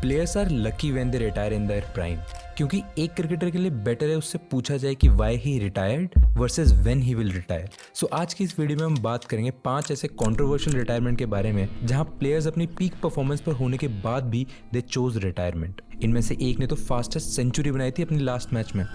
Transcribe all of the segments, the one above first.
Players are lucky when they retire in their prime, क्योंकि एक cricketer के लिए बेटर है उससे पूछा जाए कि why he retired versus when he will retire. So आज की इस वीडियो में हम बात करेंगे 5 ऐसे कंट्रोवर्शियल रिटायरमेंट के बारे में जहां प्लेयर्स अपनी पीक परफॉर्मेंस पर होने के बाद भी दे चोज रिटायरमेंट। इनमें से एक ने तो फास्टेस्ट सेंचुरी बनाई थी अपनी लास्ट मैच में।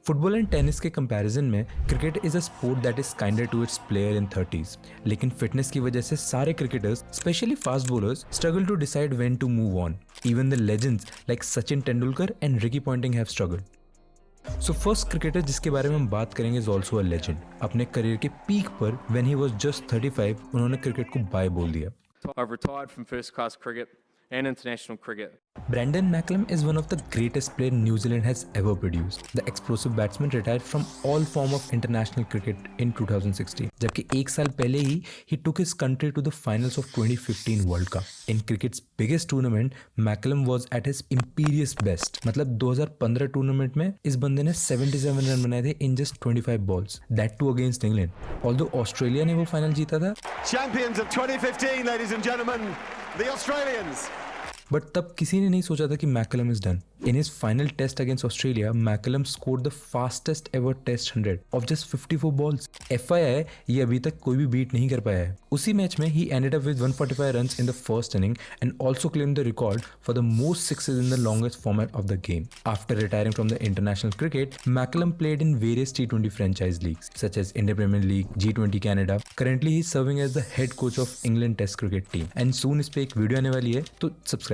फुटबॉल एंड टेनिस के कंपैरिजन में cricket is a sport that is kinder to its player in 30s, लेकिन फिटनेस की वजह से सारे cricketers specially fast bowlers struggle to decide when to move on. Even the legends like Sachin Tendulkar and Ricky Ponting have struggled. So first cricketer जिसके बारे में हम बात करेंगे इज ऑल्सो अ लेजेंड। अपने करियर के पीक पर व्हेन ही वाज जस्ट 35 उन्होंने क्रिकेट को बाय बोल दिया। I've retired from first class cricket and international cricket. Brandon Macklem is one of the greatest players New Zealand has ever produced. The explosive batsman retired from all form of international cricket in 2016. जबकि एक साल पहले ही he took his country to the finals of 2015 World Cup. In cricket's biggest tournament, Macklem was at his imperious best. मतलब 2015 tournament में इस बंदे ने 77 run बनाए थे in just 25 balls. That too against England. Although Australia ने वो final जीता था. Champions of 2015, ladies and gentlemen, the Australians. But तब किसी ने नहीं सोचा था कि McCullum is done. In his final test against Australia, McCullum scored the fastest ever test 100 of just 54 balls. FYI ये अभी तक कोई भी बीट नहीं कर पाया है। उसी मैच में he ended up with 145 runs in the first inning and also claimed the record for the most sixes in the longest format of the game. After retiring from the international cricket, McCullum played in various T20 franchise leagues such as Indian Premier League, G20 Canada. Currently he is serving as the head coach of England Test cricket team and soon इस पे एक video आने वाली है, तो subscribe.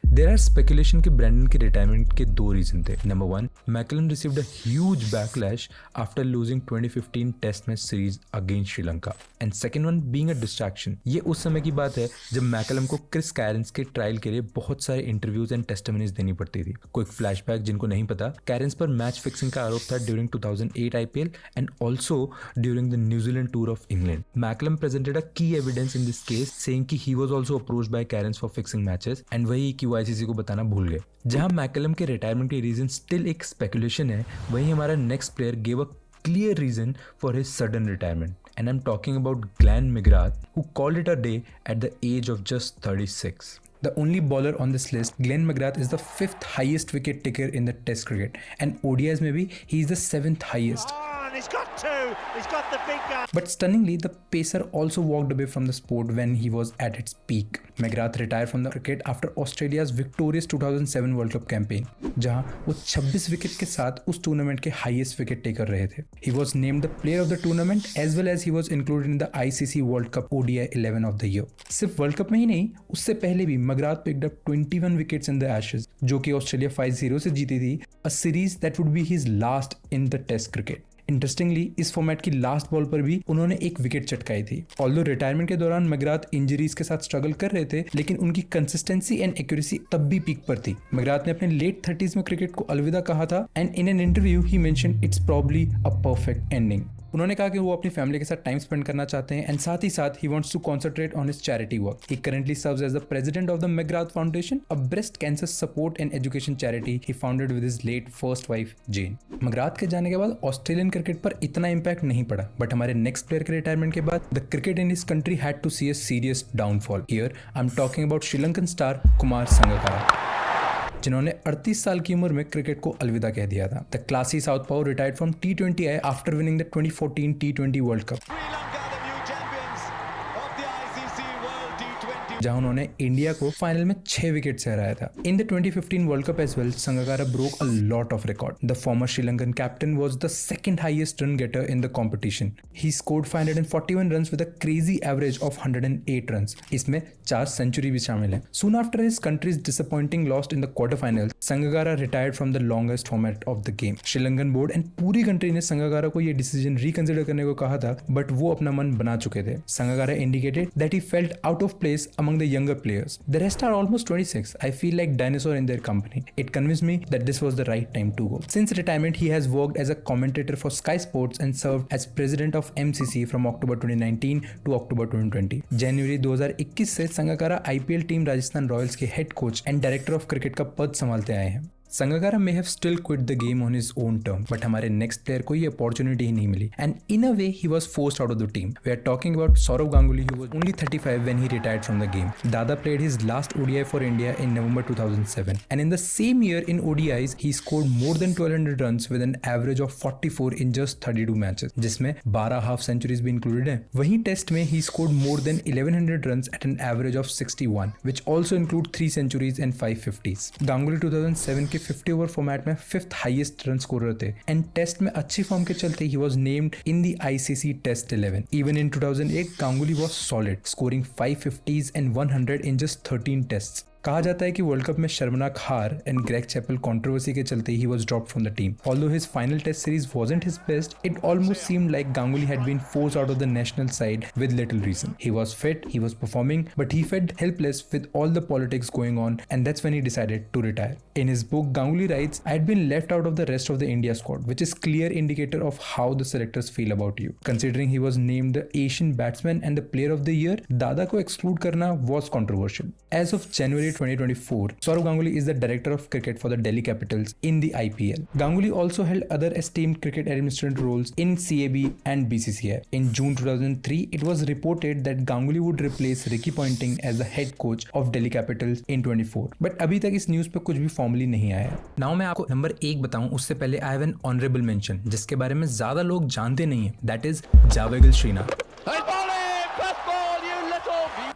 There are speculation कि Brendon के retirement के 2 रीजन थे। Number 1, McCullum received a huge backlash after losing 2015 test match series against Sri Lanka and second one being a distraction. ये उस समय की बात है जब मैकलम को क्रिस कैरेंस के ट्रायल के लिए बहुत सारे इंटरव्यूज एंड टेस्टिमनीज देनी पड़ती थी। क्विक फ्लैशबैक जिनको नहीं पता, कैरेंस पर मैच फिक्सिंग का आरोप था during 2008 IPL and also during the New Zealand tour of England. McCullum presented a key evidence in this case saying कि he was also approached by Cairns for fixing matches and वही कि ICC को बताना भूल गए। जहां मैकलम के retirement के रीजन स्टिल एक स्पेकुलेशन है, वहीं हमारा next player give a clear reason for his sudden retirement and I am talking about Glenn McGrath who called it a day at the age of just 36. The only bowler on this list, Glenn McGrath, is the 5th highest wicket taker in the Test cricket, and ODIs maybe he is the 7th highest. He's got two. He's got the big gun. But stunningly, the pacer also walked away from the sport when he was at its peak. McGrath retired from the cricket after Australia's victorious 2007 World Cup campaign, जहां वो 26 wicket के साथ उस tournament के highest wicket taker रहे थे। He was named the player of the tournament as well as he was included in the ICC World Cup ODI 11 of the year. सिर्फ world cup में ही नहीं, उससे पहले भी McGrath picked up 21 wickets in the Ashes, जो कि Australia 5-0 से जीती थी, a series that would be his last in the Test cricket. Interestingly इस फॉर्मेट की लास्ट बॉल पर भी उन्होंने एक विकेट चटकाई थी। ऑल्दो रिटायरमेंट के दौरान मैकग्राथ इंजरीज के साथ स्ट्रगल कर रहे थे, लेकिन उनकी कंसिस्टेंसी एंड एक्यूरेसी तब भी पीक पर थी। मैकग्राथ ने अपने लेट 30s में क्रिकेट को अलविदा कहा था and in an interview he mentioned it's probably a perfect ending. उन्होंने कहा कि वो अपनी फैमिली के साथ टाइम स्पेंड करना चाहते हैं एंड साथ ही साथ ही wants to concentrate on his charity work. He currently serves as the president of the McGrath foundation, a breast cancer support and education charity he founded with his late first wife Jane. McGrath के जाने के बाद Australian cricket पर इतना impact नहीं पड़ा, but हमारे next player के रिटायरमेंट के बाद the cricket in his country had to see a serious downfall. Here I am talking about Sri Lankan star Kumar Sangakkara, जिन्होंने 38 साल की उम्र में क्रिकेट को अलविदा कह दिया था। The classy southpaw retired from T20I after winning the 2014 T20 world cup, जहां उन्होंने इंडिया को फाइनल में 6 विकेट से हराया था। In the 2015 world cup as well, Sangakkara broke a lot of record. The former Sri Lankan captain was the second highest run getter in the competition. He scored 541 runs with a crazy average of 108 runs. इसमें 4 century भी शामिल है। Soon after his countries disappointing lost in the quarter final, Sangakkara retired from the longest format of the game. Sri Lankan board and पूरी country ने संगकारा को यह decision reconsider करने को कहा था, बट वो अपना मन बना चुके थे। Sangakkara indicated that he felt out of place among the younger players. The rest are almost 26. I feel like dinosaur in their company. It convinced me that this was the right time to go. Since retirement, he has worked as a commentator for Sky Sports and served as president of MCC from October 2019 to October 2020. January 2021 से Sangakkara IPL team Rajasthan Royals के head coach and director of cricket का पद संभालते आए हैं। Sangakkara may have still quit the game on his own term, but हमारे next player को ये opportunity ही नहीं मिली, and in a way he was forced out of the team. We are talking about Saurav Ganguly, who was only 35 when he retired from the game. Dada played his last ODI for India in November 2007, and in the same year in ODIs he scored more than 1200 runs with an average of 44 in just 32 matches, जिसमें 12 half centuries भी included हैं. वहीं test में he scored more than 1100 runs at an average of 61, which also include 3 centuries and 5 50s. Ganguly 2007 के 50 over format में 5th highest run scorer थे, and test में अच्छी फॉर्म के चलते he was named in the ICC test 11. Even in 2008 Ganguly was solid, scoring 550s and 100 in just 13 tests. कहा जाता है कि वर्ल्ड कप में शर्मनाक हार एंड ग्रेग चैपल कंट्रोवर्सी के चलते he was dropped from the team. Although his final test series wasn't his best, it almost seemed like Ganguly had been forced out of the national side with little reason. He was fit, he was performing, but he felt helpless with all the politics going on, and that's when he decided to retire. In his book, Ganguly writes, "I had been left out of the rest of the India squad, which is clear indicator of how the selectors feel about you. Considering he was named the Asian batsman and the player of the year, Dada को exclude करना was controversial." As of January 2024, Saurav Ganguly is the director of cricket for the Delhi Capitals in the IPL. Ganguly also held other esteemed cricket administrative roles in CAB and BCCI. In June 2003, it was reported that Ganguly would replace Ricky Ponting as the head coach of Delhi Capitals in 24. But अभी तक इस news पे कुछ भी formally नहीं आया. Now मैं आपको नंबर 1 बताऊं उससे पहले I have an honorable mention जिसके बारे में ज्यादा लोग जानते नहीं है. That is Javagal Srinath.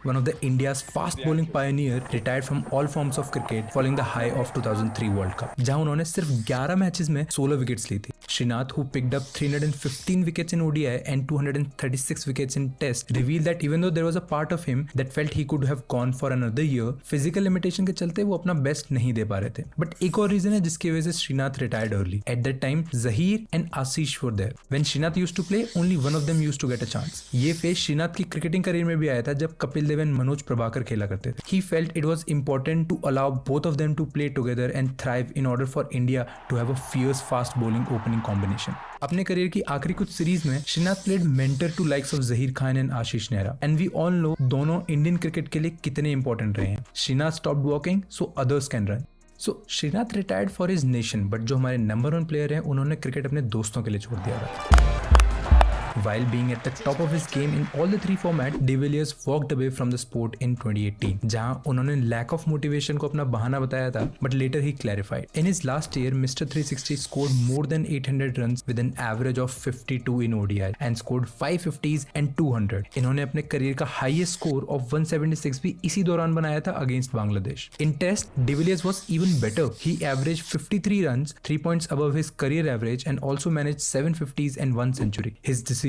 One of the India's fast bowling pioneer, retired from all forms of cricket following the high of 2003 World Cup, जहां उन्होंने सिर्फ 11 मैचेस में 16 विकेट्स ली थी. Srinath, who picked up 315 wickets in ODI and 236 wickets in Test, revealed that even though there was a part of him that felt he could have gone for another year, physical limitation के चलते वो अपना best नहीं दे पा रहे थे. But एक और रीजन है जिसकी वजह से Srinath retired early. At that time, Zahir and Ashish were there. When Srinath used to play, only one of them used to get a chance. ये फेज Srinath की क्रिकेटिंग करियर में भी आया था जब कपिल देव एंड मनोज प्रभाकर खेला करते थे. He felt it was important to allow both of them to play together and thrive in order for India to have a fierce fast bowling opening combination. अपने करियर की आखिरी कुछ सीरीज में Srinath played mentor to likes of Zahir Khan and Ashish Nehra, and we all know दोनों Indian cricket के लिए कितने important रहे हैं. Srinath stopped walking so others can run. So Srinath retired for his nation, but जो हमारे number 1 player हैं उन्होंने क्रिकेट अपने दोस्तों के लिए छोड़ दिया था. While being at the top of his game in all the 3 formats, De Villiers walked away from the sport in 2018, जहां उन्होंने lack of motivation को अपना बहाना बताया था, but later he clarified. In his last year, Mr. 360 scored more than 800 runs with an average of 52 in ODI and scored 550s and 200. इन्होंने अपने career का highest score of 176 भी इसी दौरान बनाया था against Bangladesh. In Test, De Villiers was even better. He averaged 53 runs, 3 points above his career average, and also managed 750s and 1 century. His decision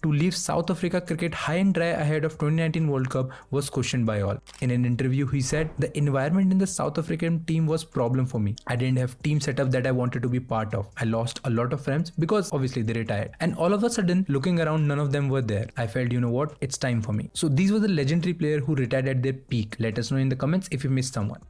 to leave South Africa cricket high and dry ahead of 2019 World Cup was questioned by all. In an interview, he said, "The environment in the South African team was problem for me. I didn't have team setup that I wanted to be part of. I lost a lot of friends because obviously they retired. And all of a sudden, looking around, none of them were there. I felt, you know what, it's time for me." So these were the legendary players who retired at their peak. Let us know in the comments if you missed someone.